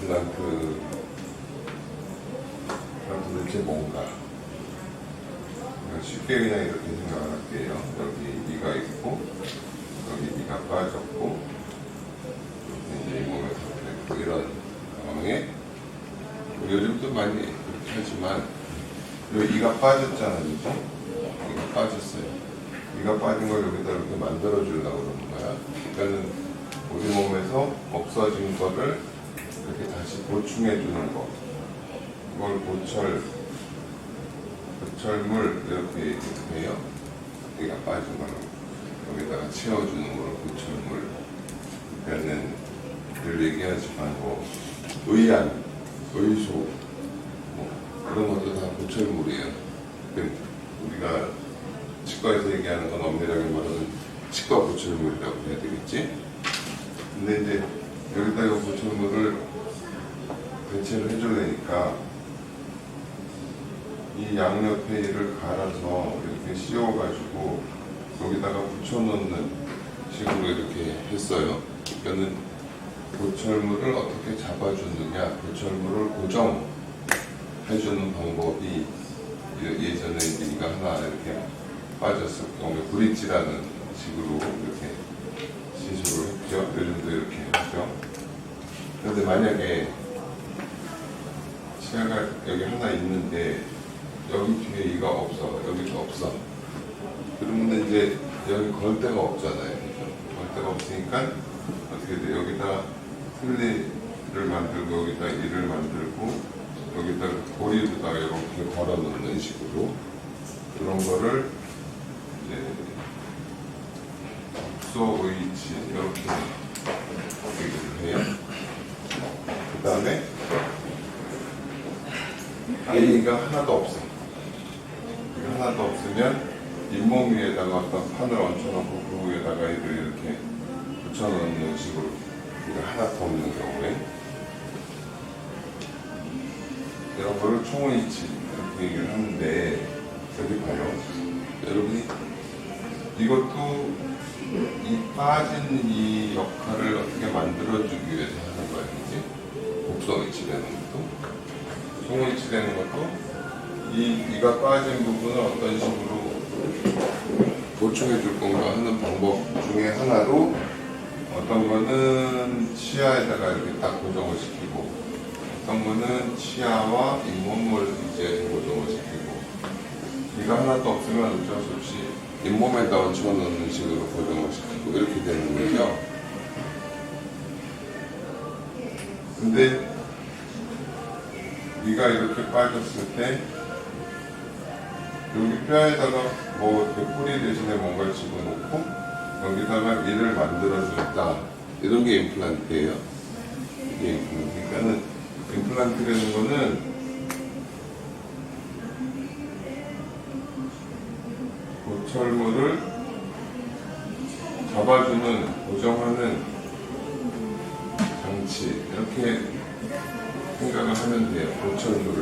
임플란트가 도대체 뭔가? 쉽게 그냥 이렇게 생각을 할게요. 여기 이가 있고, 여기 이가 빠졌고, 이제 이 몸에 잡혀있고, 이런 상황에, 요즘도 많이 그렇게 하지만, 여기 이가 빠졌잖아요, 그죠? 이가 빠졌어요. 이가 빠진 걸 여기다 이렇게 만들어주려고 그러는 거야. 그러니까는 우리 몸에서 없어진 거를 이렇게 다시 보충해주는 거. 이걸 보철물 이렇게 해요. 여기가 빠진 거는 여기다가 채워주는 거를 보철물. 그러니까는 늘 얘기하지만 뭐 의안, 의소 뭐 그런 것도 다 보철물이에요. 우리가 치과에서 얘기하는 건 엄밀하게 말하면 치과 보철물이라고 해야 되겠지? 근데 이제 여기다 이 보철물을 대체를 해주려니까 이 양옆에이를 갈아서 이렇게 씌워가지고 여기다가 붙여놓는 식으로 이렇게 했어요. 그러니까는 보철물을 어떻게 잡아주느냐, 보철물을 고정해주는 방법이 예전에 이가 하나 이렇게 빠졌을 경우에 브릿지라는 식으로 이렇게 시술을 했죠. 요즘도 이렇게 하죠. 그런데 만약에 치아가 여기 하나 있는데 여기 뒤에 이가 없어, 여기가 없어. 그러면 이제 여기 걸 데가 없잖아요. 걸 데가 없으니까 어떻게 돼? 여기다 틀니를 만들고 여기다 이를 만들고 여기다 고리로다가 이렇게 걸어 놓는 식으로 그런 거를 이제 독소의치 이렇게 얘기를 해요. 그 다음에 아이가 하나도 없어. 하나도 없으면 잇몸 위에다가 어떤 판을 얹혀놓고 그 위에다가 이를 이렇게 붙여놓는 식으로 이가 하나도 없는 경우에 이런 거를 총의치 이렇게 얘기를 하는데 여기 봐요. 여러분이 이것도 이 빠진 이 역할을 어떻게 만들어주기 위해서 하는 거야, 그지? 곡성의치라는 것도 총의치라는 것도 이가 빠진 부분을 어떤 식으로 보충해 줄 건가 하는 방법 중에 하나로 어떤 거는 치아에다가 이렇게 딱 고정을 시키고 어떤 거는 치아와 잇몸을 이제 고정을 시키고 이가 하나도 없으면 어쩔 수 없이 잇몸에다 얹혀놓는 식으로 고정을 시키고 이렇게 되는 거죠. 근데 이가 이렇게 빠졌을 때 여기 뼈에다가 뭐 이렇게 뿌리 대신에 뭔가를 집어넣고 여기다가 이를 만들어준다. 이런 게 임플란트예요. 이게 임플란트. 그러니까는 임플란트라는 거는 보철물을 잡아주는, 고정하는 장치. 이렇게 생각을 하면 돼요. 보철물을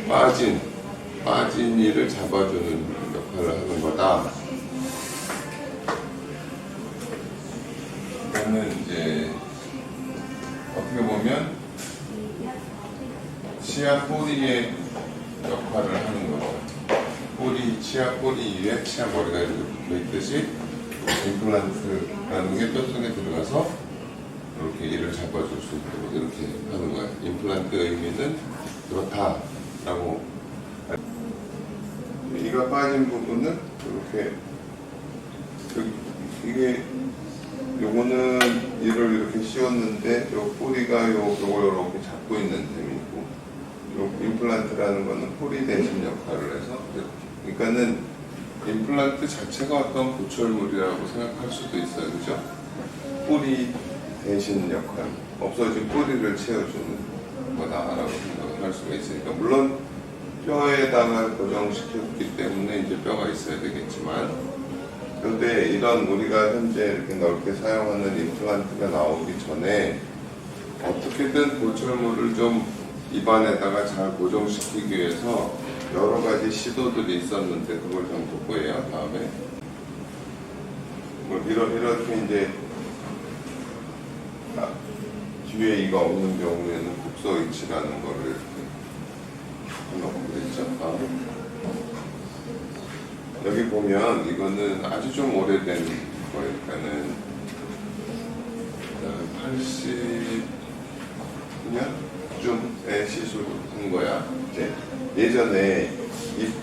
빠진 이를 잡아주는 역할을 하는 거다. 그러면 이제 어떻게 보면 치아 뿌리의 역할을 하는 거죠. 치아 뿌리 위에 치아 머리가 이렇게 붙어있듯이 임플란트라는 게 뼈 속에 들어가서 이렇게 이를 잡아줄 수 있도록 이렇게 하는 거예요. 임플란트의 의미는 그렇다라고. 이가 빠진 부분은 이렇게 이게 요거는 이를 이렇게 씌웠는데 요 뿌리가 요걸 이렇게 잡고 있는 셈이고 요 임플란트라는 거는 뿌리 대신 역할을 해서 그러니까는 임플란트 자체가 어떤 보철물이라고 생각할 수도 있어요, 그죠? 뿌리 대신 역할, 없어진 뿌리를 채워주는 거다라고 생각을 할 수가 있으니까 물론 뼈에다가 고정시켰기 때문에 이제 뼈가 있어야 되겠지만 그런데 이런 우리가 현재 이렇게 넓게 사용하는 임플란트가 나오기 전에 어떻게든 보철물을 좀 입안에다가 잘 고정시키기 위해서 여러 가지 시도들이 있었는데 그걸 좀 돋보여요. 다음에 이렇게 이제 뒤에 이가 없는 경우에는 국소이치라는 거를 이렇게 넣고 그랬죠. 여기 보면 이거는 아주 좀 오래된 거니까는 80년쯤에 시술한 거야. 이제 예전에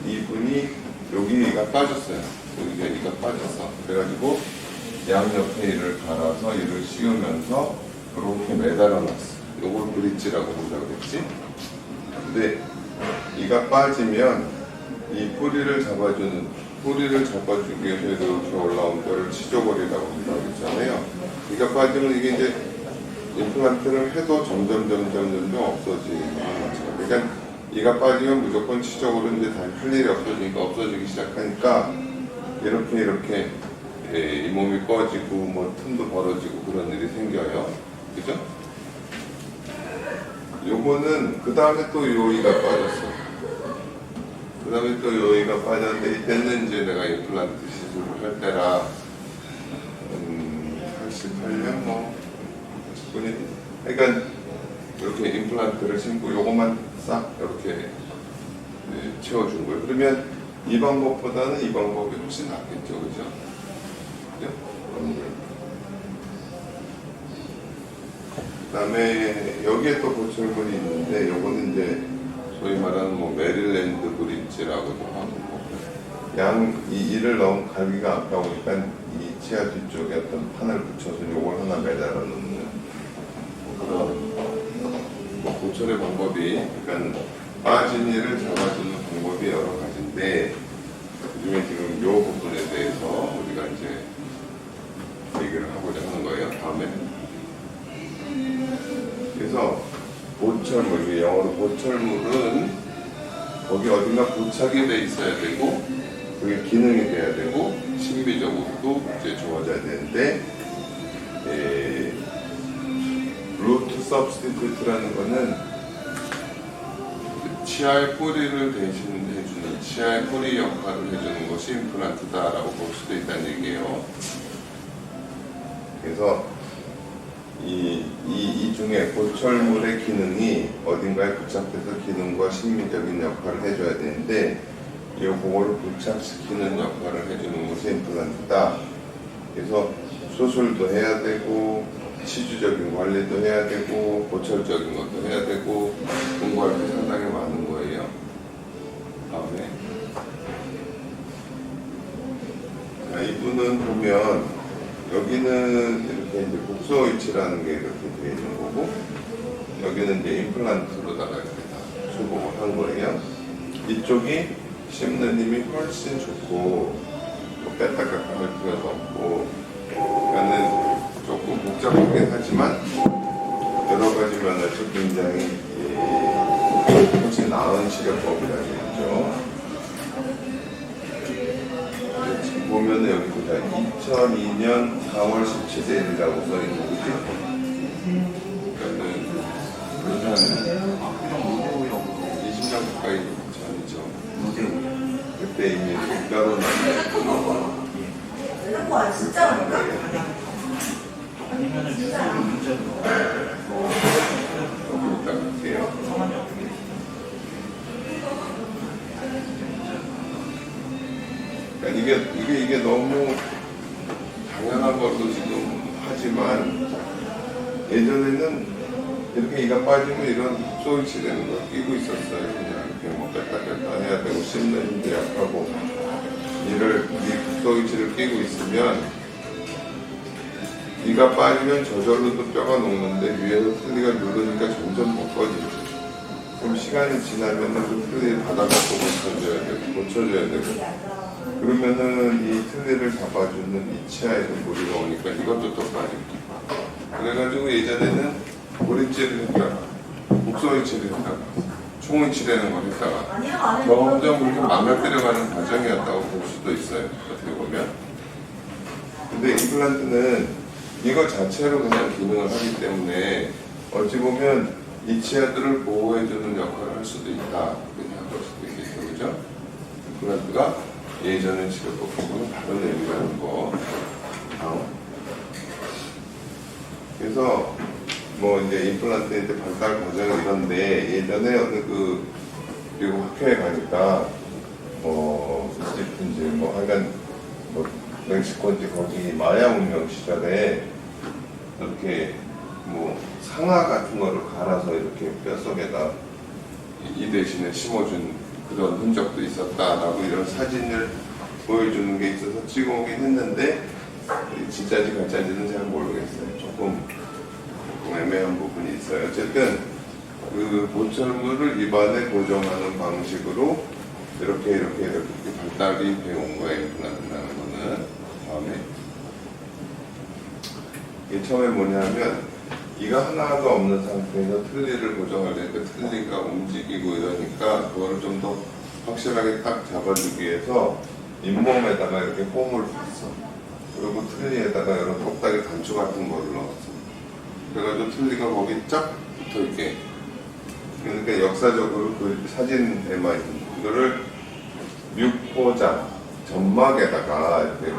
이분이 여기가 빠졌어요. 여기가 이가 빠졌어. 그래가지고 양옆에 이를 갈아서 이를 씌우면서 이렇게 매달아놨어. 요걸 브릿지라고 한다고 그랬지. 근데 이가 빠지면 이 뿌리를 잡아주기 위해서 이렇게 올라온 거를 치조골이라고 한다고 했잖아요. 이가 빠지면 이게 이제 임플란트를 해도 점점 없어지는 거죠. 그러니까 이가 빠지면 무조건 치조골은 이제 다 할 일이 없어지니까 없어지기 시작하니까 이렇게 이 몸이 꺼지고 뭐 틈도 벌어지고 그런 일이 생겨요. 그죠? 요거는 그 다음에 또 요이가 빠졌어. 그 다음에 또 요이가 빠졌는데 이때는 이제 내가 임플란트 시술을 할 때라 88년 뭐 19년 그러니까 이렇게 임플란트를 심고 요것만 싹 이렇게 채워준 거예요. 그러면 이 방법보다는 이 방법이 훨씬 낫겠죠. 그죠? 그죠? 그 다음에 여기에 또 보철물이 있는데 요거는 이제 소위 말하는 뭐 메릴랜드 브릿지라고도 하고 이를 너무 갈기가 아까우니까 이 치아 뒤쪽에 어떤 판을 붙여서 요걸 하나 매달아 놓는 그런 뭐 보철의 방법이 그러니까 빠진 이를 잡아주는 방법이 여러 가지인데 그중에 지금 요 부분에 대해서 우리가 이제 얘기를 하고자 하는 거예요. 다음에 그래서 보철물, 영어로 보철물은 거기 어딘가 부착이 돼 있어야 되고 그게 기능이 돼야 되고 심미적으로도 이제 좋아져야 되는데 루트 서브스티튜트라는 거는 치아의 뿌리를 대신해주는 치아의 뿌리 역할을 해주는 것이 임플란트다라고 볼 수도 있다는 얘기예요. 그래서 이 중에 보철물의 기능이 어딘가에 부착돼서 기능과 심미적인 역할을 해줘야 되는데 그거를 부착시키는 역할을 해주는 것이 임플란트다. 그래서 수술도 해야 되고 치주적인 관리도 해야 되고 보철적인 것도 해야 되고 공부할 게 상당히 많은 거예요. 다음에 자, 이분은 보면 여기는 이렇게 이제 국소이치라는 게 이렇게 되어 있는 거고 여기는 이제 임플란트로다가 이렇게 다 수복을 한 거예요. 이쪽이 씹는 힘이 훨씬 좋고 뭐 뺐다 깎아 할 필요도 없고 그러니까는 조금 복잡하긴 하지만 여러 가지 면에서 굉장히 훨씬 나은 치료법이라는 얘기죠. 지금 보면은 여기 보자 2002년 4월 17일이라고 써 있는 거지. 그러니까는 한 20년 가까이 전이죠. 그때 이미 국가로 나왔고 진짜 많다. 아니면은 주사로 문제로 조금 이따 갈게요. 성함이 어떻게 그러니까 이게 너무 당연한 것도 지금 하지만 예전에는 이렇게 이가 빠지면 이런 국소이치 되는 걸 끼고 있었어요. 그냥 이렇게 뭐 뺐다 해야 되고 씹는 힘도 약하고 이 국소이치를 끼고 있으면 이가 빠지면 저절로도 뼈가 녹는데 위에서 틀니가 누르니까 점점 더 꺼지죠. 그럼 시간이 지나면은 그 틀니를 받아갖고 고쳐줘야 되고 그러면은 이 틀니를 잡아주는 이 치아에서 무리가 오니까 이것도 또 빠지고 그래가지고 예전에는 브릿지를 했다가 국소이치를 했다가 총이치라는 걸 했다가 점점 그렇게 망가뜨려가는 과정이었다고 볼 수도 있어요. 어떻게 보면. 근데 임플란트는 이거 자체로 그냥 기능을 하기 때문에 어찌 보면 이 치아들을 보호해주는 역할을 할 수도 있다. 그렇게 할 수도 있겠죠. 그죠? 임플란트가 예전의 치료법하고는 다른 의미라는 거. 그래서 뭐 이제 임플란트 이제 발달 과정이 이런데 예전에 어느 그 미국 학교에 가니까 이집트인지 뭐 하여간 뭐 멕시코인지 거기 마야 문명 시절에 이렇게 뭐 상아 같은 거를 갈아서 이렇게 뼛속에다 이 대신에 심어준 그런 흔적도 있었다라고 이런 사진을 보여주는 게 있어서 찍어오긴 했는데 진짜인지 가짜인지는 잘 모르겠어요. 조금 애매한 부분이 있어요. 어쨌든 그 보철물을 입안에 고정하는 방식으로 이렇게 발달이 되어온 거예요. 임플란트라는 거는. 다음에 이게 처음에 뭐냐면 이가 하나도 없는 상태에서 틀니를 고정하려니까 틀니가 움직이고 이러니까 그거를 좀 더 확실하게 딱 잡아주기 위해서 잇몸에다가 이렇게 홈을 팠어. 그리고 틀니에다가 이런 똑딱이 단추 같은 거를 넣었어. 그래가지고 틀니가 거기 쫙 붙어있게. 그러니까 역사적으로 그 사진에만 있는 이거를 뮤코자 점막에다가 이렇게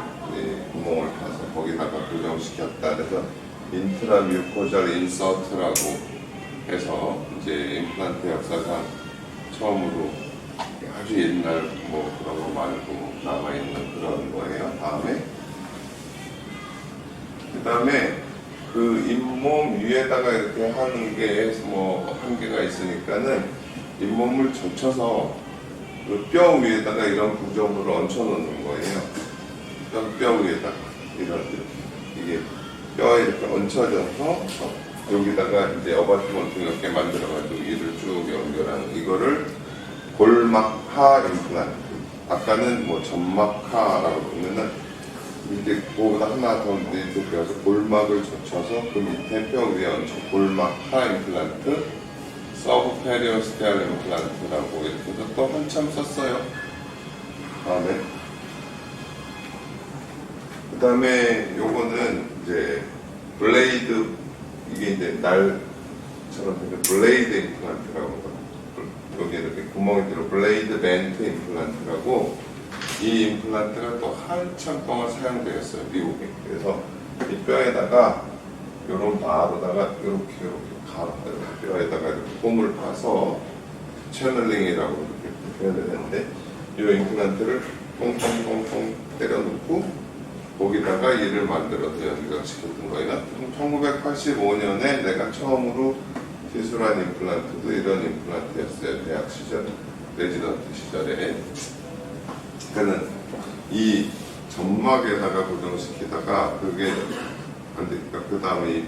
구멍을 파서 거기다가 고정시켰다. 그래서 인트라 뮤코잘 인서트라고 해서 이제 임플란트 역사상 처음으로 아주 옛날 뭐 그런 거 말고 남아있는 그런 거예요. 그 다음에 그 잇몸 위에다가 이렇게 하는 게 뭐 한계가 있으니까는 잇몸을 젖혀서 그 뼈 위에다가 이런 구조물을 얹혀 놓는 거예요. 뼈 위에다가 이런 이게 뼈에 이렇게 얹혀져서 여기다가 이제 어바트먼트 이렇게 만들어가지고 이를 쭉 연결하는 이거를 골막하 임플란트. 아까는 뭐 점막하라고 그러면은 밑에 그거보다 하나 더 밑에 배워서 골막을 젖혀서 그 밑에 뼈 위에 얹혀 골막하 임플란트, 서브페리오스테알 임플란트라고 이렇게 해서 또 한참 썼어요. 그 다음에 요거는 이제 블레이드, 이게 이제 날처럼 생긴 블레이드 임플란트라고 여기 이렇게 구멍이 들어 블레이드 벤트 임플란트라고 이 임플란트가 또 한참 동안 사용되었어요, 미국에. 그래서 이 뼈에다가 요런 바로다가 이렇게 갈아 뼈에다가 이렇게 홈을 파서 채널링이라고 이렇게 표현을 했는데 이 임플란트를 똥똥똥똥 때려놓고 거기다가 이를 만들어서 연결시켰던 거예요. 1985년에 내가 처음으로 시술한 임플란트도 이런 임플란트였어요. 대학 시절, 레지던트 시절에. 그러니까 이 점막에다가 고정시키다가 그게 안 되니까 그 다음에 이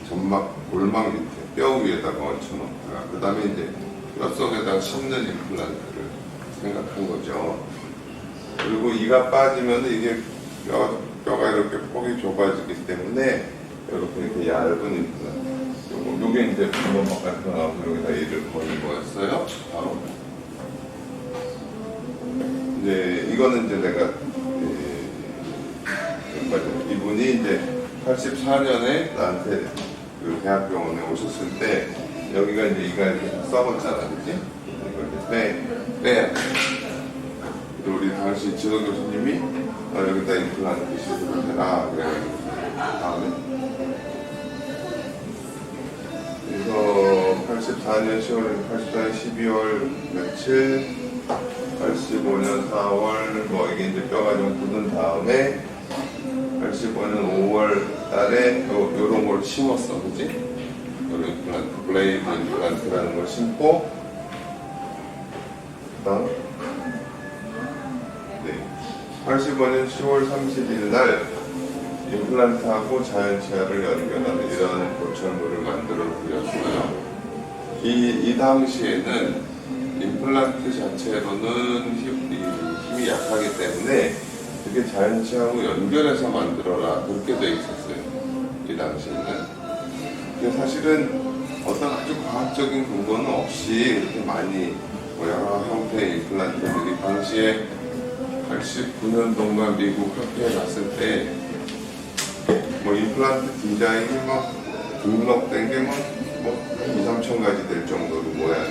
점막 골막 밑에 뼈 위에다가 얹혀놓다가 그 다음에 이제 뼛속에다가 심는 임플란트를 생각한 거죠. 그리고 이가 빠지면 이게 뼈가 이렇게 폭이 좁아지기 때문에 이렇게 얇은 임플란트. 요게 이제 한번 바깥에 나와서 여기다 이를 거는 거였어요. 바로. 이제 이거는 이제 내가 이분이 이제 84년에 나한테 그 대학병원에 오셨을 때 여기가 이제 이가 이렇게 썩었잖아, 그치? 이걸 이제 빼야 돼. 우리 당시 지도 교수님이 여기다 임플란트 시술을 해라 그래가지고 다음에 그래서 84년 10월, 84년 12월 며칠, 85년 4월 뭐 이게 이제 뼈가 좀 굳은 다음에 85년 5월 달에 요런 걸 심었어, 그치? 요런 임플란트, 블레이드 임플란트라는 걸 심고 그다음 85년 10월 30일 날 임플란트하고 자연치아를 연결하는 이런 보철물을 만들어 드렸어요. 이 당시에는 임플란트 자체로는 힘이 약하기 때문에 이렇게 자연치아하고 연결해서 만들어라 그렇게 돼 있었어요. 이 당시에는. 근데 사실은 어떤 아주 과학적인 근거는 없이 이렇게 많이 여러 형태의 임플란트들이 당시에 89년 동안 미국 학교에 갔을 때 뭐 임플란트 디자인이 막 등록된 게 뭐 2, 3천 가지 될 정도로 모양이.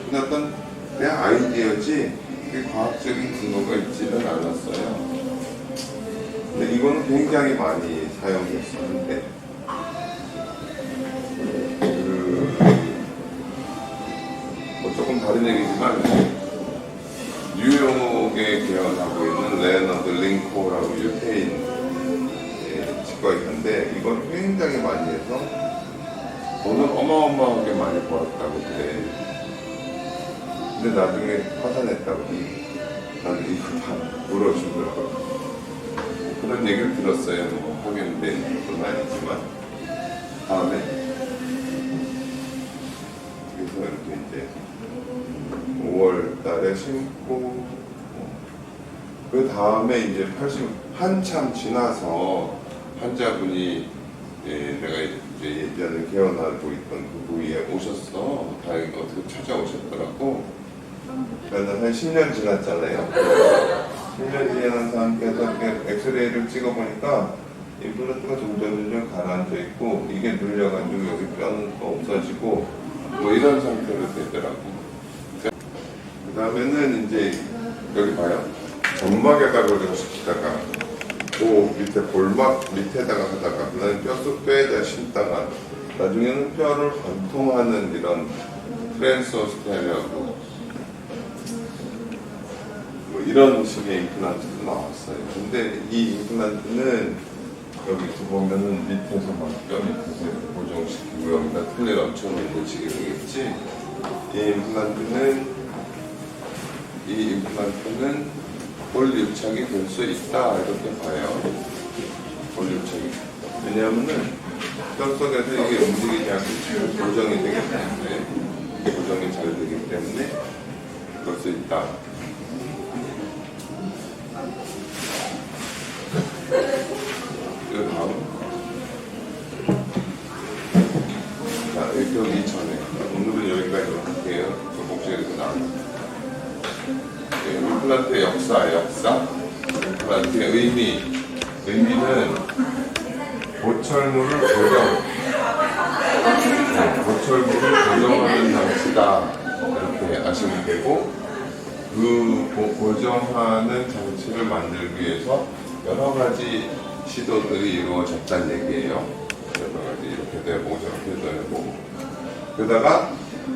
근데 어떤 그냥 아이디어지 그게 과학적인 근거가 있지는 않았어요. 근데 이거는 굉장히 많이 사용됐었는데 조금 다른 얘기지만 뉴욕에 개원하고 있는 레너드 링코라고 유태인 치과의사인데 이걸 굉장히 많이 해서 돈을 어마어마하게 많이 벌었다고 그래. 근데 나중에 파산했다고. 나는 이거 다 물어주더라고. 그런 얘기를 들었어요. 뭐 확인된 건 아니지만 다음에 그래서 이렇게 이제 5월 달에 심고 그 다음에 이제 80 한참 지나서 환자분이 내가 이제 예전에 개원하고 있던 그 부위에 오셨어. 다행히 어떻게 찾아오셨더라고. 그러니까 한 10년 지났잖아요. 10년 지난 상태에서 엑스레이를 찍어보니까 임플란트가 점점 가라앉아 있고 이게 눌려가지고 여기 뼈는 또 없어지고 뭐 이런 상태로 되더라고. 그 다음에는 이제 여기 봐요. 점막에다 고정시키다가 그 밑에 볼막 밑에다가 하다가 그다음에 뼈에다 심다가 나중에는 뼈를 관통하는 이런 트랜스오스테리하고 뭐 이런 식의 임플란트도 나왔어요. 근데 이 임플란트는 여기 보면은 밑에서 막 뼈 밑에서 이렇게 고정시키고 여기다 틀을 엄청 놓치게 되겠지. 이 임플란트는 볼 유착이 될 수 있다 이렇게 봐요. 볼 유착이. 왜냐하면은 뼈 속에서 이게 움직이지 않고 고정이 되기 때문에 고정이 잘 되기 때문에 그럴 수 있다. 그 다음 자 이렇게 오기 전에 오늘은 여기까지 할게요. 그 목소리도 나옵니다. 임플란트의 역사, 임플란트의 의미는 보철물을 고정하는 장치다 이렇게 아시면 되고 그 고정하는 장치를 만들기 위해서 여러 가지 시도들이 이루어졌다는 얘기예요. 여러 가지 이렇게 되고 저렇게 되고 그러다가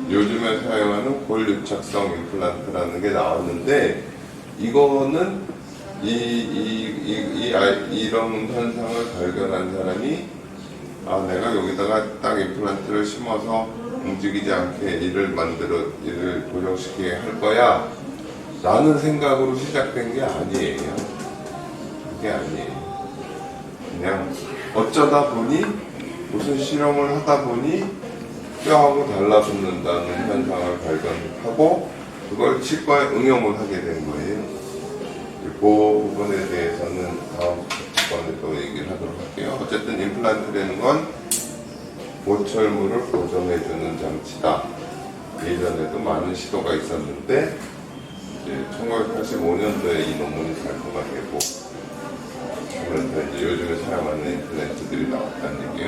요즘에 사용하는 골유착성 임플란트라는 게 나왔는데 이거는 이런 현상을 발견한 사람이 내가 여기다가 딱 임플란트를 심어서 움직이지 않게 이를 고정시키게 할 거야 라는 생각으로 시작된 게 아니에요. 그게 아니에요. 그냥 어쩌다 보니 무슨 실험을 하다 보니 뼈하고 달라붙는다는 현상을 발견하고 그걸 치과에 응용을 하게 된 거예요. 그 부분에 대해서는 다음 시간에 또 얘기를 하도록 할게요. 어쨌든 임플란트라는 건 보철물을 고정해주는 장치다. 예전에도 많은 시도가 있었는데 이제 1985년도에 이 논문이 발표가 되고 그래서 이제 요즘에 사용하는 임플란트들이 나왔다는 얘기예요.